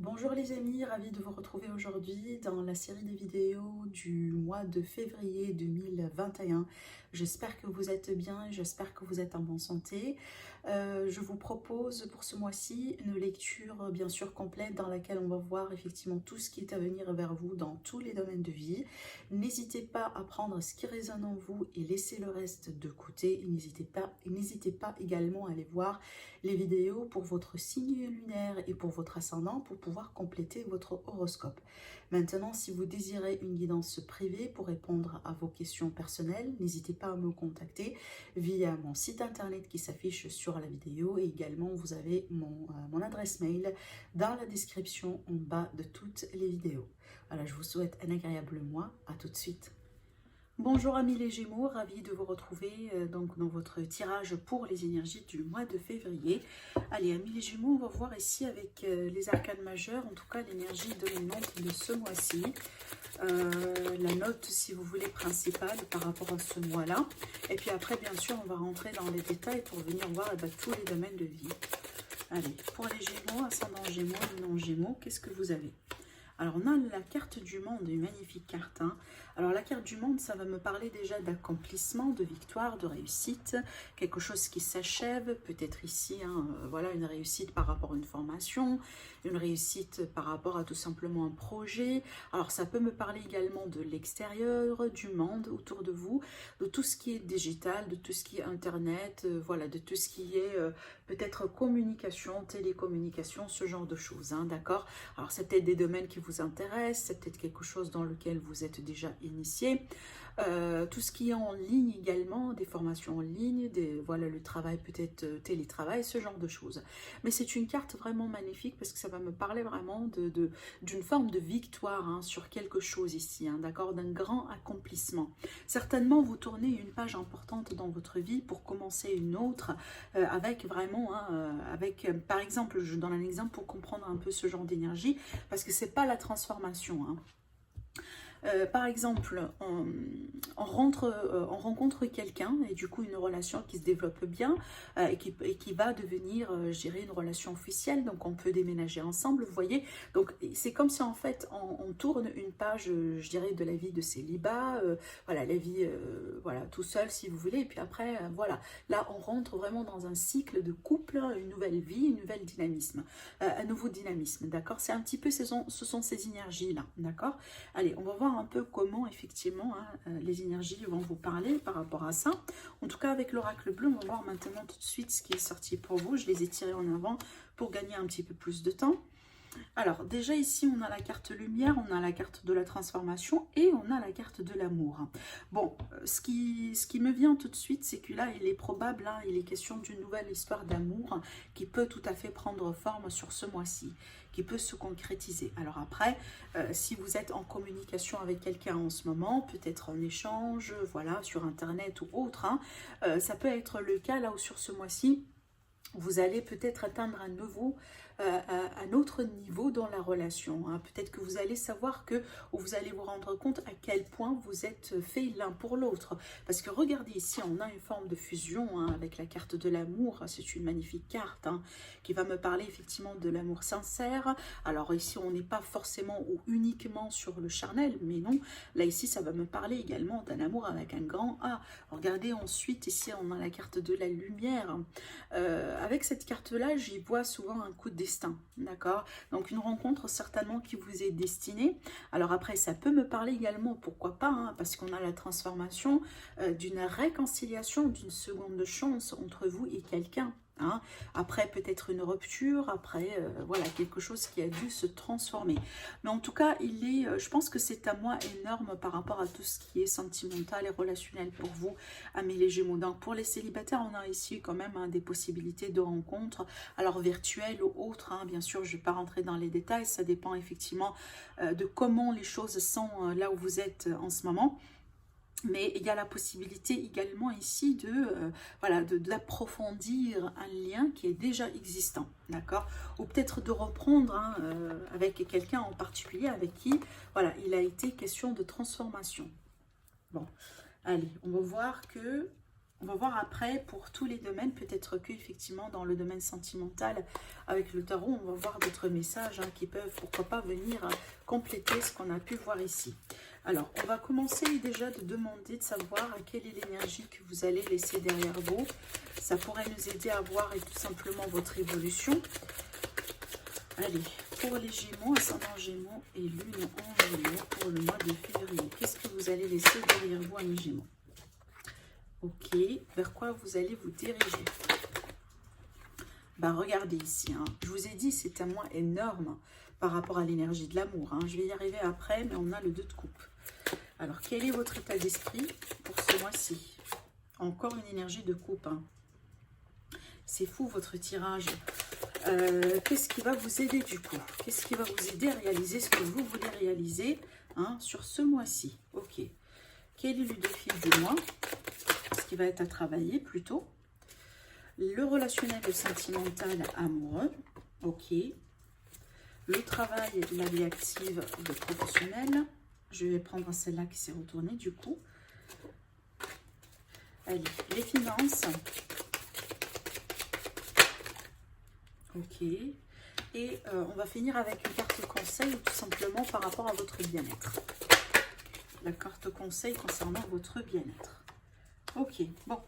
Bonjour les amis, ravie de vous retrouver aujourd'hui dans la série des vidéos du mois de février 2021. J'espère que vous êtes bien et j'espère que vous êtes en bonne santé. Je vous propose pour ce mois-ci une lecture bien sûr complète dans laquelle on va voir effectivement tout ce qui est à venir vers vous dans tous les domaines de vie. N'hésitez pas à prendre ce qui résonne en vous et laisser le reste de côté. N'hésitez pas également à aller voir les vidéos pour votre signe lunaire et pour votre ascendant pour pouvoir compléter votre horoscope. Maintenant, si vous désirez une guidance privée pour répondre à vos questions personnelles, n'hésitez pas à me contacter via mon site internet qui s'affiche sur la vidéo et également vous avez mon adresse mail dans la description en bas de toutes les vidéos. Voilà, je vous souhaite un agréable mois. À tout de suite. Bonjour amis les Gémeaux, ravi de vous retrouver donc dans votre tirage pour les énergies du mois de février. Allez amis les Gémeaux, on va voir ici avec les arcanes majeures, en tout cas l'énergie dominante de ce mois-ci. La note si vous voulez principale par rapport à ce mois-là. Et puis après bien sûr on va rentrer dans les détails pour venir voir tous les domaines de vie. Allez, pour les Gémeaux, ascendant Gémeaux, non Gémeaux, qu'est-ce que vous avez ? Alors, on a la carte du monde, une magnifique carte. Alors, la carte du monde, ça va me parler déjà d'accomplissement, de victoire, de réussite, quelque chose qui s'achève, peut-être ici, voilà, une réussite par rapport à une formation, une réussite par rapport à tout simplement un projet. Alors, ça peut me parler également de l'extérieur, du monde autour de vous, de tout ce qui est digital, de tout ce qui est Internet, voilà, de tout ce qui est peut-être communication, télécommunication, ce genre de choses, d'accord? Alors, c'est peut-être des domaines qui vous intéressent, c'est peut-être quelque chose dans lequel vous êtes déjà initié. Tout ce qui est en ligne également, des formations en ligne, voilà, le travail peut-être télétravail, ce genre de choses. Mais c'est une carte vraiment magnifique parce que ça va me parler vraiment d'une forme de victoire sur quelque chose ici, d'accord, d'un grand accomplissement. Certainement, vous tournez une page importante dans votre vie pour commencer une autre avec vraiment, par exemple, je donne un exemple pour comprendre un peu ce genre d'énergie parce que c'est pas la transformation. Par exemple, on rencontre quelqu'un et du coup une relation qui se développe bien et qui va devenir, je dirais, une relation officielle. Donc on peut déménager ensemble, vous voyez. Donc c'est comme si en fait on tourne une page, je dirais, de la vie de célibat, voilà, la vie, voilà, tout seul si vous voulez. Et puis après, voilà, là on rentre vraiment dans un cycle de couple, une nouvelle vie, un nouvel dynamisme, un nouveau dynamisme, d'accord. C'est un petit peu, ce sont ces énergies-là, d'accord. Allez, on va voir un peu comment effectivement les énergies vont vous parler par rapport à ça. En tout cas avec l'oracle bleu, on va voir maintenant tout de suite ce qui est sorti pour vous. Je les ai tirés en avant pour gagner un petit peu plus de temps. Alors déjà ici on a la carte lumière, on a la carte de la transformation et on a la carte de l'amour. Bon, ce qui me vient tout de suite, c'est que là il est probable, il est question d'une nouvelle histoire d'amour qui peut tout à fait prendre forme sur ce mois-ci, qui peut se concrétiser. Alors après, si vous êtes en communication avec quelqu'un en ce moment, peut-être en échange, voilà, sur internet ou autre, ça peut être le cas là où sur ce mois-ci, vous allez peut-être atteindre un autre niveau dans la relation. Peut-être que vous allez savoir que, ou vous allez vous rendre compte à quel point vous êtes fait l'un pour l'autre. Parce que regardez ici, on a une forme de fusion avec la carte de l'amour. C'est une magnifique carte qui va me parler effectivement de l'amour sincère. Alors ici, on n'est pas forcément ou uniquement sur le charnel, mais non. Là ici, ça va me parler également d'un amour avec un grand A. Regardez ensuite, ici, on a la carte de la lumière. Avec cette carte-là, j'y vois souvent un coup de destin, d'accord? Donc une rencontre certainement qui vous est destinée. Alors après, ça peut me parler également, pourquoi pas, parce qu'on a la transformation d'une réconciliation, d'une seconde chance entre vous et quelqu'un. Après peut-être une rupture, après voilà, quelque chose qui a dû se transformer. Mais en tout cas, je pense que c'est un mois énorme par rapport à tout ce qui est sentimental et relationnel pour vous, amis les Gémeaux. Donc pour les célibataires, on a ici quand même des possibilités de rencontres, alors virtuelles ou autres, bien sûr, je ne vais pas rentrer dans les détails, ça dépend effectivement de comment les choses sont là où vous êtes en ce moment. Mais il y a la possibilité également ici voilà, d'approfondir un lien qui est déjà existant, d'accord? Ou peut-être de reprendre avec quelqu'un en particulier avec qui, voilà, il a été question de transformation. Bon, allez, on va voir que On va voir après pour tous les domaines, peut-être qu'effectivement dans le domaine sentimental, avec le tarot, on va voir d'autres messages hein, qui peuvent, pourquoi pas, venir compléter ce qu'on a pu voir ici. Alors, on va commencer déjà de demander, de savoir quelle est l'énergie que vous allez laisser derrière vous. Ça pourrait nous aider à voir tout simplement votre évolution. Allez, pour les Gémeaux, ascendant Gémeaux et Lune en Gémeaux pour le mois de février. Qu'est-ce que vous allez laisser derrière vous, amis Gémeaux? Ok, vers quoi vous allez vous diriger? Ben, regardez ici, hein. Je vous ai dit, c'est un mois énorme par rapport à l'énergie de l'amour. Hein. Je vais y arriver après, mais on a le 2 de coupe. Alors, quel est votre état d'esprit pour ce mois-ci? Encore une énergie de coupe. Hein. C'est fou, votre tirage. Qu'est-ce qui va vous aider du coup? Qu'est-ce qui va vous aider à réaliser ce que vous voulez réaliser hein, sur ce mois-ci? Ok. Quel est le défi du mois? Ce qui va être à travailler plutôt. Le relationnel, le sentimental, amoureux. Ok. Le travail, la vie active, le professionnel. Je vais prendre celle-là qui s'est retournée du coup. Allez, les finances. Ok. Et on va finir avec une carte conseil tout simplement par rapport à votre bien-être. La carte conseil concernant votre bien-être. Ok, bon.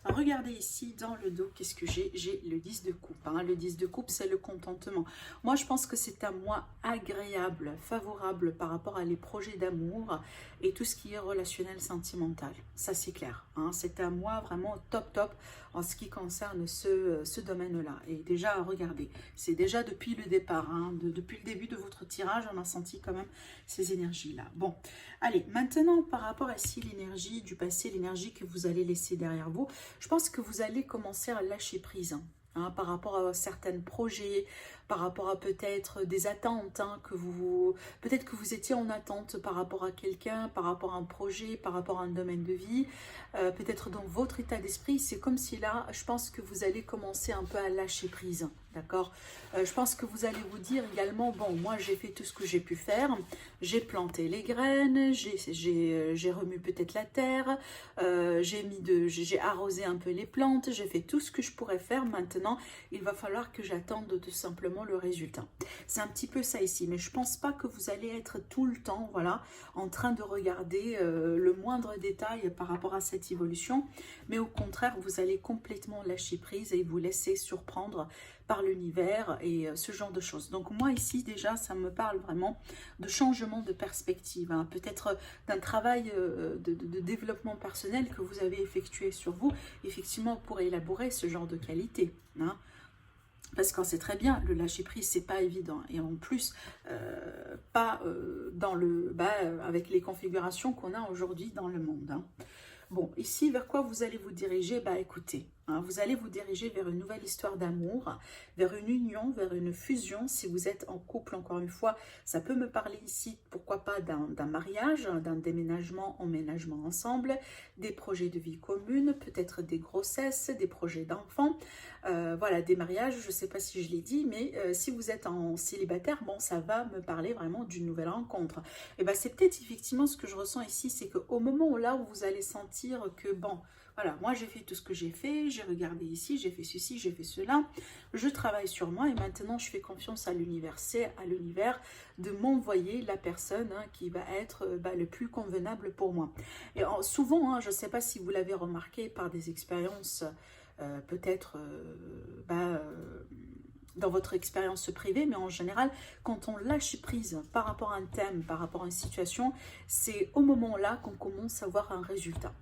Alors, regardez ici dans le dos, qu'est-ce que j'ai? J'ai le 10 de coupe. Hein. Le 10 de coupe, c'est le contentement. Moi, je pense que c'est un mois agréable, favorable par rapport à les projets d'amour et tout ce qui est relationnel, sentimental. Ça, c'est clair. Hein. C'est un mois vraiment top, top en ce qui concerne ce domaine-là. Et déjà, regardez, c'est déjà depuis le départ, hein, depuis le début de votre tirage, on a senti quand même ces énergies-là. Bon, allez, maintenant, par rapport à ici, l'énergie du passé, l'énergie que vous allez laisser derrière vous, je pense que vous allez commencer à lâcher prise hein, par rapport à certains projets, par rapport à peut-être des attentes, hein, peut-être que vous étiez en attente par rapport à quelqu'un, par rapport à un projet, par rapport à un domaine de vie, peut-être dans votre état d'esprit, c'est comme si là, je pense que vous allez commencer un peu à lâcher prise, d'accord? Je pense que vous allez vous dire également, bon, moi j'ai fait tout ce que j'ai pu faire, j'ai planté les graines, j'ai remué peut-être la terre, j'ai arrosé un peu les plantes, j'ai fait tout ce que je pourrais faire. Maintenant, il va falloir que j'attende tout simplement le résultat. C'est un petit peu ça ici, mais je pense pas que vous allez être tout le temps, voilà, en train de regarder le moindre détail par rapport à cette évolution, mais au contraire, vous allez complètement lâcher prise et vous laisser surprendre par l'univers et ce genre de choses. Donc moi ici déjà, ça me parle vraiment de changement de perspective, hein, peut-être d'un travail de développement personnel que vous avez effectué sur vous, effectivement pour élaborer ce genre de qualité. Hein. Parce qu'on sait très bien, le lâcher prise, c'est pas évident. Et en plus, pas avec les configurations qu'on a aujourd'hui dans le monde. Hein. Bon, ici, vers quoi vous allez vous diriger? Bah écoutez, hein, vous allez vous diriger vers une nouvelle histoire d'amour, vers une union, vers une fusion. Si vous êtes en couple, encore une fois, ça peut me parler ici, pourquoi pas d'un mariage, d'un déménagement, emménagement ensemble, des projets de vie commune, peut-être des grossesses, des projets d'enfants, voilà, des mariages, je ne sais pas si je l'ai dit, mais si vous êtes en célibataire, bon, ça va me parler vraiment d'une nouvelle rencontre. Et bien, c'est peut-être effectivement ce que je ressens ici, c'est qu'au moment là où vous allez sentir que, bon, voilà, moi j'ai fait tout ce que j'ai fait, j'ai regardé ici, j'ai fait ceci, j'ai fait cela, je travaille sur moi et maintenant je fais confiance à l'univers, c'est à l'univers de m'envoyer la personne hein, qui va être le plus convenable pour moi. Et souvent, hein, je ne sais pas si vous l'avez remarqué par des expériences peut-être dans votre expérience privée, mais en général, quand on lâche prise par rapport à un thème, par rapport à une situation, c'est au moment-là qu'on commence à voir un résultat.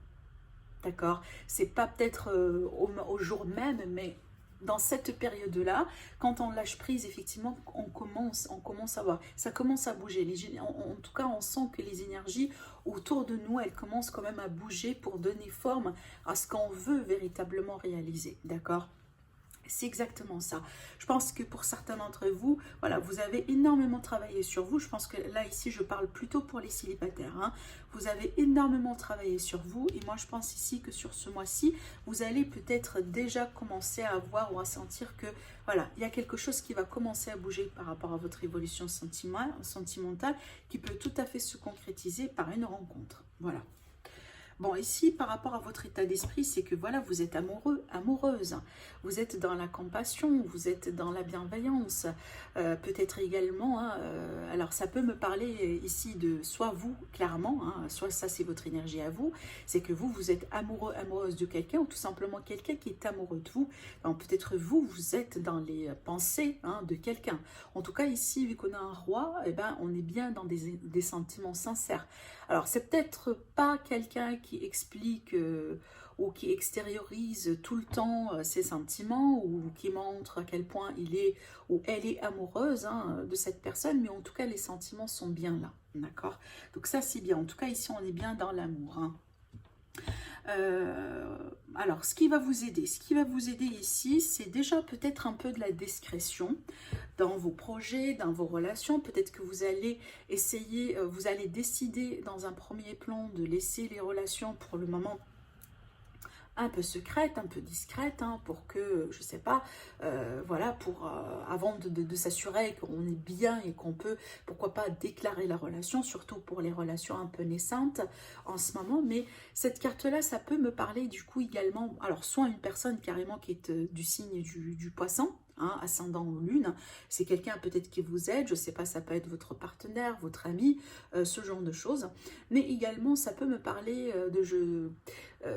D'accord? C'est pas peut-être au jour même, mais dans cette période-là, quand on lâche prise, effectivement, on commence à voir. Ça commence à bouger. En tout cas, on sent que les énergies autour de nous, elles commencent quand même à bouger pour donner forme à ce qu'on veut véritablement réaliser. D'accord? C'est exactement ça. Je pense que pour certains d'entre vous, voilà, vous avez énormément travaillé sur vous. Je pense que là, ici, je parle plutôt pour les célibataires. Hein. Vous avez énormément travaillé sur vous. Et moi, je pense ici que sur ce mois-ci, vous allez peut-être déjà commencer à voir ou à sentir que, voilà, il y a quelque chose qui va commencer à bouger par rapport à votre évolution sentimentale qui peut tout à fait se concrétiser par une rencontre. Voilà. Bon, ici, par rapport à votre état d'esprit, c'est que voilà, vous êtes amoureux, amoureuse. Vous êtes dans la compassion, vous êtes dans la bienveillance. Peut-être également, hein, alors ça peut me parler ici de soit vous, clairement, hein, soit ça c'est votre énergie à vous, c'est que vous êtes amoureux, amoureuse de quelqu'un, ou tout simplement quelqu'un qui est amoureux de vous. Peut-être vous êtes dans les pensées, hein, de quelqu'un. En tout cas, ici, vu qu'on a un roi, eh ben, on est bien dans des sentiments sincères. Alors, c'est peut-être pas quelqu'un qui explique ou qui extériorise tout le temps ses sentiments ou qui montre à quel point il est ou elle est amoureuse, hein, de cette personne, mais en tout cas, les sentiments sont bien là, d'accord? Donc ça, c'est bien. En tout cas, ici, on est bien dans l'amour, hein. Alors, ce qui va vous aider ici, c'est déjà peut-être un peu de la discrétion dans vos projets, dans vos relations. Peut-être que vous allez essayer, vous allez décider dans un premier plan de laisser les relations pour le moment un peu secrète, un peu discrète, hein, pour que, je sais pas, voilà, avant de s'assurer qu'on est bien et qu'on peut, pourquoi pas, déclarer la relation, surtout pour les relations un peu naissantes en ce moment. Mais cette carte-là, ça peut me parler du coup également, alors soit une personne carrément qui est du signe du poisson, hein, ascendant ou lune, c'est quelqu'un peut-être qui vous aide, je sais pas, ça peut être votre partenaire, votre ami, ce genre de choses. Mais également, ça peut me parler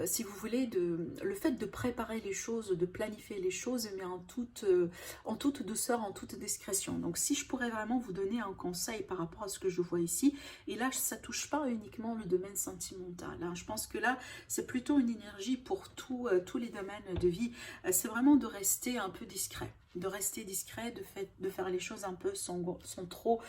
si vous voulez, le fait de préparer les choses, de planifier les choses, mais en toute douceur, en toute discrétion. Donc si je pourrais vraiment vous donner un conseil par rapport à ce que je vois ici, et là ça touche pas uniquement le domaine sentimental, hein. Je pense que là c'est plutôt une énergie pour tous les domaines de vie. C'est vraiment de rester un peu discret. De rester discret, de faire les choses un peu sans trop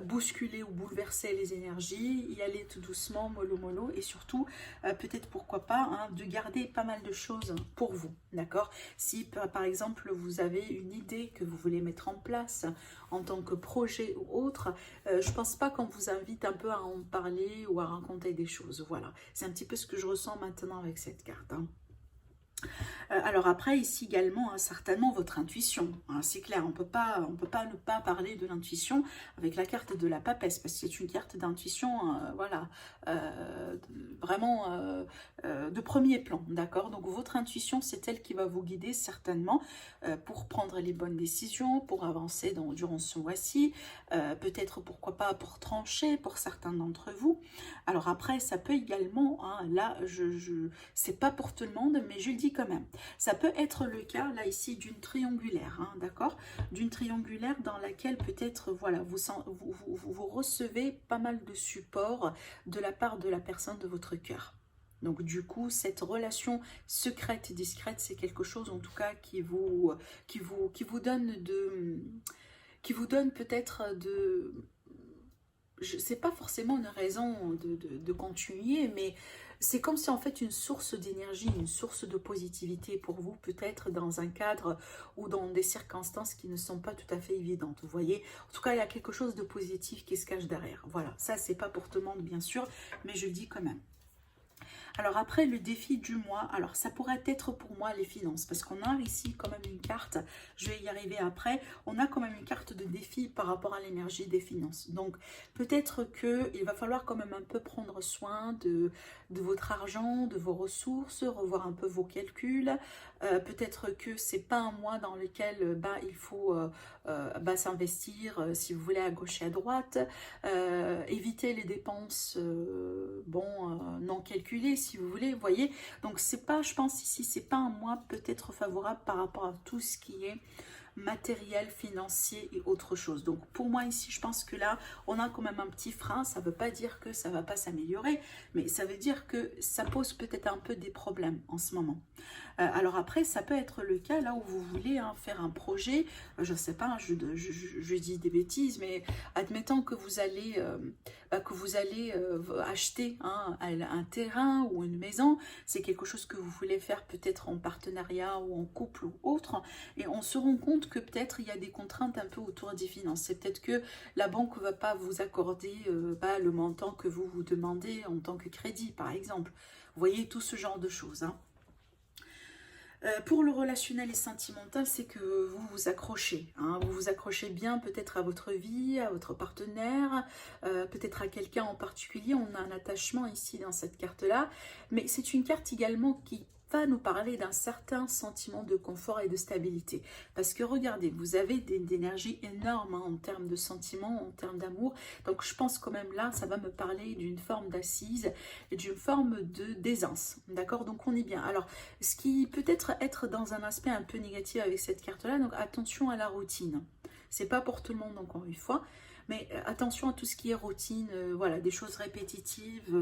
bousculer ou bouleverser les énergies, y aller tout doucement, mollo mollo, et surtout peut-être pourquoi pas, hein, de garder pas mal de choses pour vous, d'accord? Si par exemple vous avez une idée que vous voulez mettre en place en tant que projet ou autre, je pense pas qu'on vous invite un peu à en parler ou à raconter des choses, voilà. C'est un petit peu ce que je ressens maintenant avec cette carte, hein. Alors après, ici également, hein, certainement votre intuition, hein, c'est clair, on peut pas ne pas parler de l'intuition avec la carte de la papesse, parce que c'est une carte d'intuition, voilà, vraiment de premier plan, d'accord? Donc votre intuition, c'est elle qui va vous guider certainement pour prendre les bonnes décisions, pour avancer durant ce mois-ci, peut-être pourquoi pas pour trancher pour certains d'entre vous. Alors après, ça peut également, hein, là, c'est pas pour tout le monde, mais je le dis quand même. Ça peut être le cas, là, ici, d'une triangulaire, hein, d'accord? D'une triangulaire dans laquelle peut-être, voilà, vous recevez pas mal de support de la part de la personne de votre cœur. Donc du coup, cette relation secrète et discrète, c'est quelque chose en tout cas qui vous donne peut-être c'est pas forcément une raison de continuer, mais c'est comme si en fait une source d'énergie, une source de positivité pour vous, peut-être dans un cadre ou dans des circonstances qui ne sont pas tout à fait évidentes, vous voyez. En tout cas, il y a quelque chose de positif qui se cache derrière. Voilà, ça c'est pas pour tout le monde bien sûr, mais je le dis quand même. Alors après, le défi du mois, alors ça pourrait être pour moi les finances, parce qu'on a ici quand même une carte, je vais y arriver après, on a quand même une carte de défi par rapport à l'énergie des finances. Donc peut-être qu'il va falloir quand même un peu prendre soin de votre argent, de vos ressources, revoir un peu vos calculs. Peut-être que c'est pas un mois dans lequel il faut s'investir, si vous voulez, à gauche et à droite, éviter les dépenses non calculées, si vous voulez, vous voyez. Donc c'est pas, je pense ici, c'est pas un mois peut-être favorable par rapport à tout ce qui est matériel, financier et autre chose. Donc pour moi ici, je pense que là, on a quand même un petit frein. Ça ne veut pas dire que ça ne va pas s'améliorer, mais ça veut dire que ça pose peut-être un peu des problèmes en ce moment. Alors après, ça peut être le cas là où vous voulez faire un projet, je ne sais pas, je dis des bêtises, mais admettons que vous allez, acheter un terrain ou une maison, c'est quelque chose que vous voulez faire peut-être en partenariat ou en couple ou autre, et on se rend compte que peut-être il y a des contraintes un peu autour des finances. C'est peut-être que la banque ne va pas vous accorder le montant que vous vous demandez en tant que crédit, par exemple. Vous voyez, tout ce genre de choses, hein. Pour le relationnel et sentimental, c'est que vous vous accrochez. Hein, vous vous accrochez bien peut-être à votre vie, à votre partenaire, peut-être à quelqu'un en particulier. On a un attachement ici dans cette carte-là. Mais c'est une carte également qui va nous parler d'un certain sentiment de confort et de stabilité. Parce que regardez, vous avez d'énergie énorme hein, en termes de sentiments, en termes d'amour. Donc je pense quand même là, ça va me parler d'une forme d'assise et d'une forme de d'aisance. D'accord? Donc on est bien. Alors, ce qui peut être dans un aspect un peu négatif avec cette carte-là, donc attention à la routine. C'est pas pour tout le monde encore une fois, mais attention à tout ce qui est routine, voilà, des choses répétitives.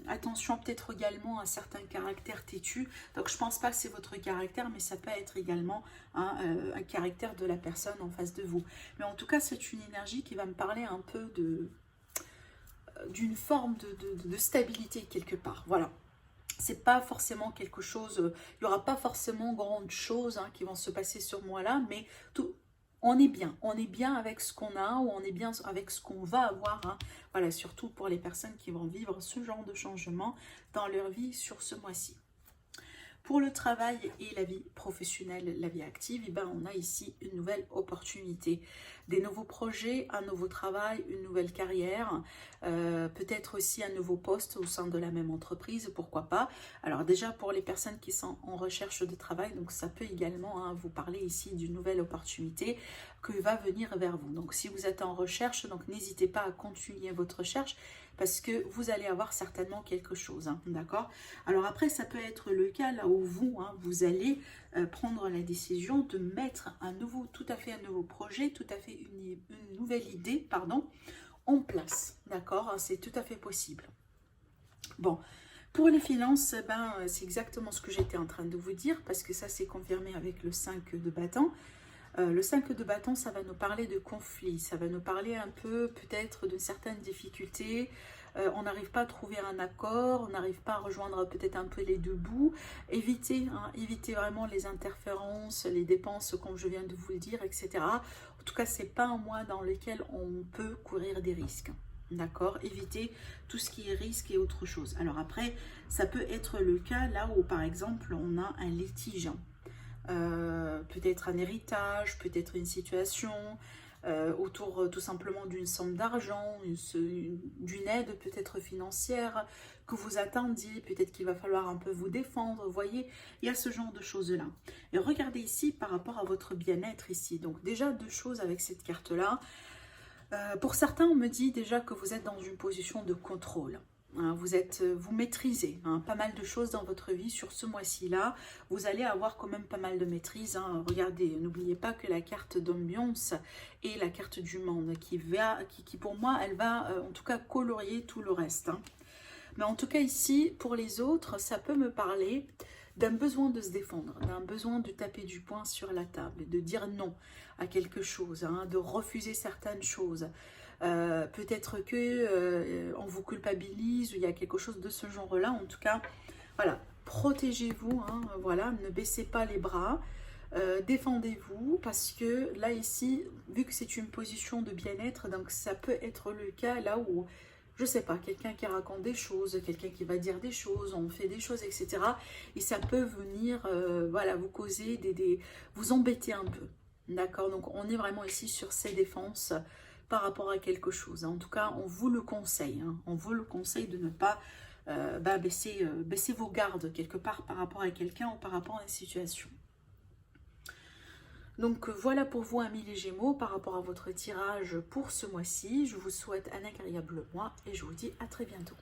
Attention peut-être également à certains caractères têtus. Donc je pense pas que c'est votre caractère, mais ça peut être également hein, un caractère de la personne en face de vous. Mais en tout cas, c'est une énergie qui va me parler un peu d'une forme de stabilité quelque part. Voilà. C'est pas forcément quelque chose, il n'y aura pas forcément grandes choses hein, qui vont se passer sur moi là, mais tout, on est bien avec ce qu'on a, ou on est bien avec ce qu'on va avoir, hein. Voilà, surtout pour les personnes qui vont vivre ce genre de changement dans leur vie sur ce mois-ci. Pour le travail et la vie professionnelle, la vie active, eh ben, on a ici une nouvelle opportunité, des nouveaux projets, un nouveau travail, une nouvelle carrière, peut-être aussi un nouveau poste au sein de la même entreprise, pourquoi pas. Alors déjà pour les personnes qui sont en recherche de travail, donc ça peut également hein, vous parler ici d'une nouvelle opportunité qui va venir vers vous. Donc si vous êtes en recherche, donc n'hésitez pas à continuer votre recherche parce que vous allez avoir certainement quelque chose, hein, d'accord? Alors après, ça peut être le cas là où vous, hein, vous allez prendre la décision de mettre tout à fait un nouveau projet, tout à fait une nouvelle idée, pardon, en place, d'accord? C'est tout à fait possible. Bon, pour les finances, ben, c'est exactement ce que j'étais en train de vous dire, parce que ça c'est confirmé avec le 5 de bâton. Le 5 de bâton, ça va nous parler de conflit, ça va nous parler un peu peut-être de certaines difficultés, on n'arrive pas à trouver un accord, on n'arrive pas à rejoindre peut-être un peu les deux bouts. Évitez, hein, évitez vraiment les interférences, les dépenses comme je viens de vous le dire, etc. En tout cas, ce n'est pas un mois dans lequel on peut courir des risques. D'accord? Évitez tout ce qui est risque et autre chose. Alors après, ça peut être le cas là où par exemple on a un litige. Peut-être un héritage, peut-être une situation autour tout simplement d'une somme d'argent, d'une aide peut-être financière que vous attendiez, peut-être qu'il va falloir un peu vous défendre, vous voyez, il y a ce genre de choses-là. Et regardez ici par rapport à votre bien-être ici, donc déjà deux choses avec cette carte-là. Pour certains, on me dit déjà que vous êtes dans une position de contrôle. Hein, vous maîtrisez hein, pas mal de choses dans votre vie sur ce mois-ci là. Vous allez avoir quand même pas mal de maîtrise. Hein. Regardez, n'oubliez pas que la carte d'ambiance est la carte du monde qui pour moi, elle va en tout cas colorier tout le reste. Hein. Mais en tout cas ici, pour les autres, ça peut me parler d'un besoin de se défendre, d'un besoin de taper du poing sur la table, de dire non à quelque chose, hein, de refuser certaines choses. Peut-être que on vous culpabilise ou il y a quelque chose de ce genre-là. En tout cas, voilà, protégez-vous, hein, voilà, ne baissez pas les bras, défendez-vous parce que là ici, vu que c'est une position de bien-être, donc ça peut être le cas là où, je sais pas, quelqu'un qui raconte des choses, quelqu'un qui va dire des choses, on fait des choses, etc. Et ça peut venir, voilà, vous causer vous embêter un peu. D'accord, donc on est vraiment ici sur ces défenses par rapport à quelque chose. En tout cas, on vous le conseille. Hein, on vous le conseille de ne pas baisser vos gardes quelque part par rapport à quelqu'un ou par rapport à une situation. Donc voilà pour vous, amis les Gémeaux, par rapport à votre tirage pour ce mois-ci. Je vous souhaite un agréable mois et je vous dis à très bientôt.